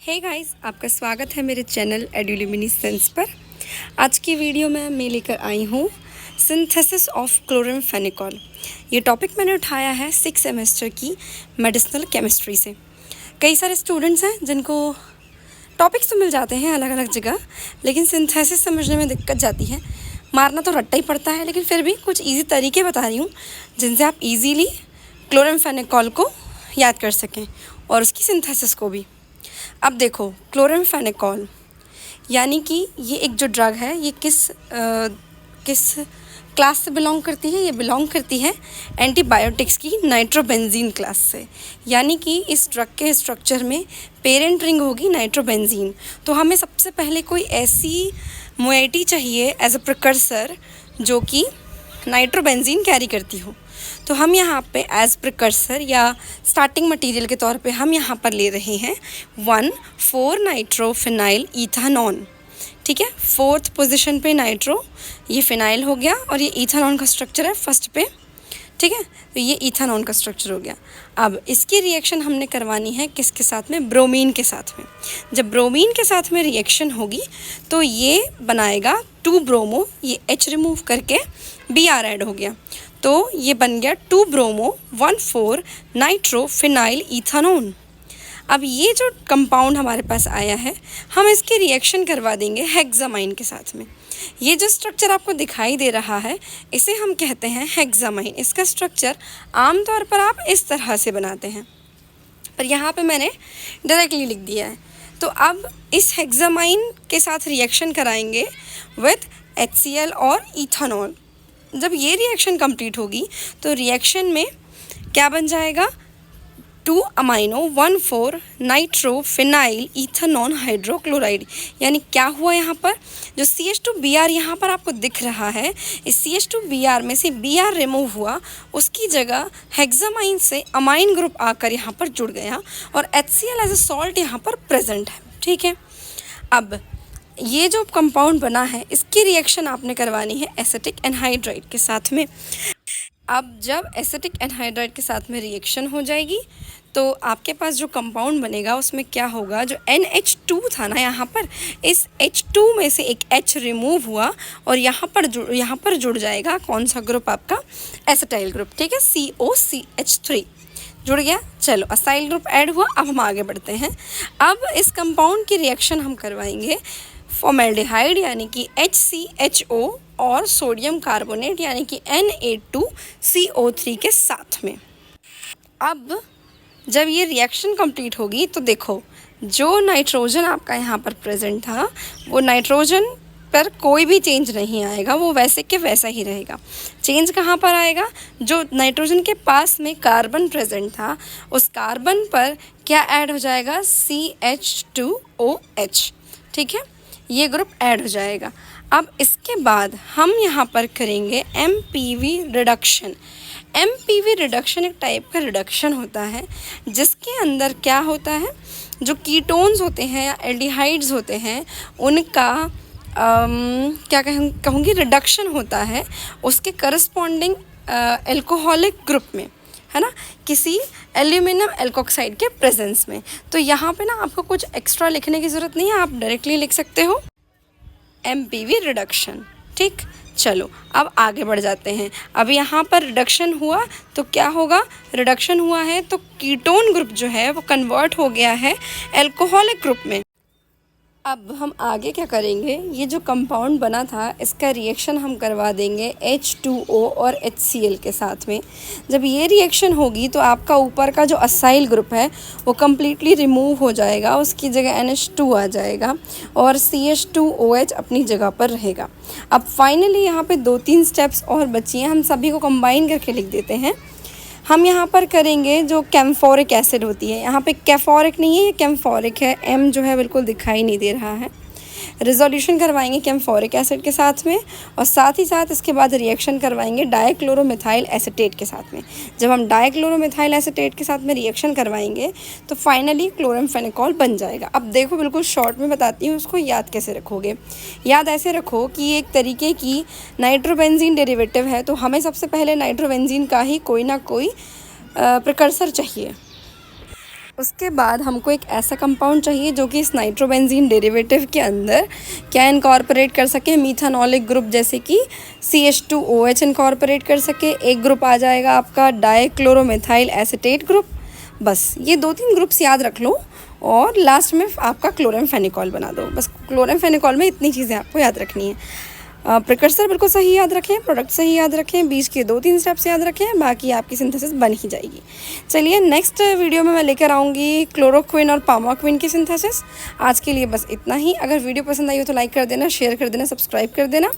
Hey guys, आपका स्वागत है मेरे चैनल एड्यूल्यूमिनेसेंस पर। आज की वीडियो में मैं लेकर आई हूँ सिंथेसिस ऑफ क्लोरामफेनिकॉल। ये टॉपिक मैंने उठाया है 6 सेमेस्टर की मेडिसिनल केमिस्ट्री से। कई सारे स्टूडेंट्स हैं जिनको टॉपिक्स तो मिल जाते हैं अलग अलग जगह, लेकिन सिंथेसिस समझने में दिक्कत जाती है। मारना तो रट्टा ही पड़ता है, लेकिन फिर भी कुछ ईजी तरीके बता रही हूँ जिनसे आप ईजीली क्लोरामफेनिकॉल को याद कर सकें और उसकी सिंथेसिस को भी। अब देखो, क्लोरामफेनिकॉल यानी कि ये एक जो ड्रग है, ये किस क्लास से बिलोंग करती है? ये बिलोंग करती है एंटीबायोटिक्स की नाइट्रोबेंजीन क्लास से। यानी कि इस ड्रग के स्ट्रक्चर में पेरेंट रिंग होगी नाइट्रोबेंजीन। तो हमें सबसे पहले कोई ऐसी मोइटी चाहिए एज अ प्रिकर्सर जो कि नाइट्रोबेंजीन कैरी करती हो। तो हम यहाँ पे एज प्रिकर्सर या स्टार्टिंग मटेरियल के तौर पे हम यहाँ पर ले रहे हैं 1,4-नाइट्रोफिनाइल इथानॉन। ठीक है, 4th पोजीशन पे नाइट्रो, ये फिनाइल हो गया, और ये इथानॉन का स्ट्रक्चर है फर्स्ट पे। ठीक है, तो ये इथानॉन का स्ट्रक्चर हो गया। अब इसकी रिएक्शन हमने करवानी है किसके साथ में? ब्रोमीन के साथ में। जब ब्रोमीन के साथ में रिएक्शन होगी तो ये बनाएगा 2 ब्रोमो, ये H रिमूव करके Br ऐड हो गया, तो ये बन गया 2 ब्रोमो 1,4-नाइट्रोफिनाइल इथानॉन। अब ये जो कंपाउंड हमारे पास आया है, हम इसकी रिएक्शन करवा देंगे हेक्सामाइन के साथ में। ये जो स्ट्रक्चर आपको दिखाई दे रहा है, इसे हम कहते हैं हेक्सामाइन। इसका स्ट्रक्चर आमतौर पर आप इस तरह से बनाते हैं, पर यहाँ पे मैंने डायरेक्टली लिख दिया है। तो अब इस हेक्सामाइन के साथ रिएक्शन कराएंगे विथ HCl और इथानॉल। जब ये रिएक्शन कंप्लीट होगी तो रिएक्शन में क्या बन जाएगा? 2 अमाइनो 1,4-नाइट्रोफिनाइल इथानॉन हाइड्रोक्लोराइड। यानी क्या हुआ यहाँ पर? जो CH2Br यहाँ पर आपको दिख रहा है, इस CH2Br में से Br रिमूव हुआ, उसकी जगह हेक्सामाइन से अमाइन ग्रुप आकर यहाँ पर जुड़ गया और HCl एज अ सॉल्ट यहाँ पर प्रेजेंट है। ठीक है, अब ये जो कंपाउंड बना है, इसकी रिएक्शन आपने करवानी है एसिटिक एनहाइड्राइड के साथ में। अब जब एसिटिक एनहाइड्राइड के साथ में रिएक्शन हो जाएगी तो आपके पास जो कंपाउंड बनेगा उसमें क्या होगा? जो NH2 था ना, यहाँ पर इस H2 में से एक H रिमूव हुआ और यहाँ पर जुड़ जाएगा कौन सा ग्रुप? आपका एसिटाइल ग्रुप। ठीक है, COCH3 जुड़ गया। चलो, असाइल ग्रुप ऐड हुआ। अब हम आगे बढ़ते हैं। अब इस कंपाउंड की रिएक्शन हम करवाएंगे फॉर्मेल्डिहाइड यानी कि HCHO और सोडियम कार्बोनेट यानी कि Na2CO3 के साथ में। अब जब ये रिएक्शन कंप्लीट होगी तो देखो, जो नाइट्रोजन आपका यहाँ पर प्रेजेंट था, वो नाइट्रोजन पर कोई भी चेंज नहीं आएगा, वो वैसे के वैसा ही रहेगा। चेंज कहाँ पर आएगा? जो नाइट्रोजन के पास में कार्बन प्रेजेंट था, उस कार्बन पर क्या ऐड हो जाएगा? CH2OH। ठीक है, ये ग्रुप ऐड हो जाएगा। अब इसके बाद हम यहाँ पर करेंगे MPV रिडक्शन। MPV रिडक्शन एक टाइप का रिडक्शन होता है जिसके अंदर क्या होता है? जो कीटोन्स होते हैं या एल्डिहाइड्स होते हैं, उनका क्या कहूँगी, रिडक्शन होता है उसके करस्पॉन्डिंग एल्कोहलिक ग्रुप में, है ना, किसी एल्यूमिनियम एल्कोक्साइड के प्रेजेंस में। तो यहाँ पे ना आपको कुछ एक्स्ट्रा लिखने की ज़रूरत नहीं है, आप डायरेक्टली लिख सकते हो MPV रिडक्शन। ठीक, चलो अब आगे बढ़ जाते हैं। अब यहाँ पर रिडक्शन हुआ तो क्या होगा? रिडक्शन हुआ है तो कीटोन ग्रुप जो है वो कन्वर्ट हो गया है एल्कोहलिक ग्रुप में। अब हम आगे क्या करेंगे? ये जो कंपाउंड बना था, इसका रिएक्शन हम करवा देंगे H2O और HCl के साथ में। जब ये रिएक्शन होगी तो आपका ऊपर का जो असाइल ग्रुप है वो कम्प्लीटली रिमूव हो जाएगा, उसकी जगह NH2 आ जाएगा और CH2OH अपनी जगह पर रहेगा। अब फाइनली यहाँ पे 2-3 स्टेप्स और बची हैं, हम सभी को कंबाइन करके लिख देते हैं। हम यहाँ पर करेंगे जो कैम्फोरिक एसिड होती है, यहाँ पे कैफोरिक नहीं है, ये कैम्फोरिक है। M जो है बिल्कुल दिखाई नहीं दे रहा है। रिजोल्यूशन करवाएंगे कैम्फोरिक एसिड के साथ में और साथ ही साथ इसके बाद रिएक्शन करवाएंगे डाइक्लोरोमिथाइल एसीटेट के साथ में। जब हम डाइक्लोरोमिथाइल एसीटेट के साथ में रिएक्शन करवाएंगे तो फाइनली क्लोरामफेनिकॉल बन जाएगा। अब देखो, बिल्कुल शॉर्ट में बताती हूँ, उसको याद कैसे रखोगे। याद ऐसे रखो कि एक तरीके की नाइट्रोबेंजीन डेरिवेटिव है, तो हमें सबसे पहले नाइट्रोबेंजीन का ही कोई ना कोई प्रिकर्सर चाहिए। उसके बाद हमको एक ऐसा कंपाउंड चाहिए जो कि इस नाइट्रोबेंजीन डेरिवेटिव के अंदर क्या इनकॉर्पोरेट कर सके, मीथानॉलिक ग्रुप जैसे कि CH2OH इनकॉर्पोरेट कर सके। एक ग्रुप आ जाएगा आपका डाइक्लोरोमेथाइल एसीटेट ग्रुप। बस ये 2-3 ग्रुप्स याद रख लो और लास्ट में आपका क्लोरेमफेनिकॉल बना दो। बस क्लोरेमफेनिकॉल में इतनी चीज़ें आपको याद रखनी है। प्रिकर्सर बिल्कुल सही याद रखें, प्रोडक्ट सही याद रखें, बीच के 2-3 स्टेप्स याद रखें, बाकी आपकी सिंथेसिस बन ही जाएगी। चलिए नेक्स्ट वीडियो में मैं लेकर आऊँगी क्लोरोक्विन और पामाक्विन की सिंथेसिस। आज के लिए बस इतना ही। अगर वीडियो पसंद आई हो तो लाइक कर देना, शेयर कर देना, सब्सक्राइब कर देना।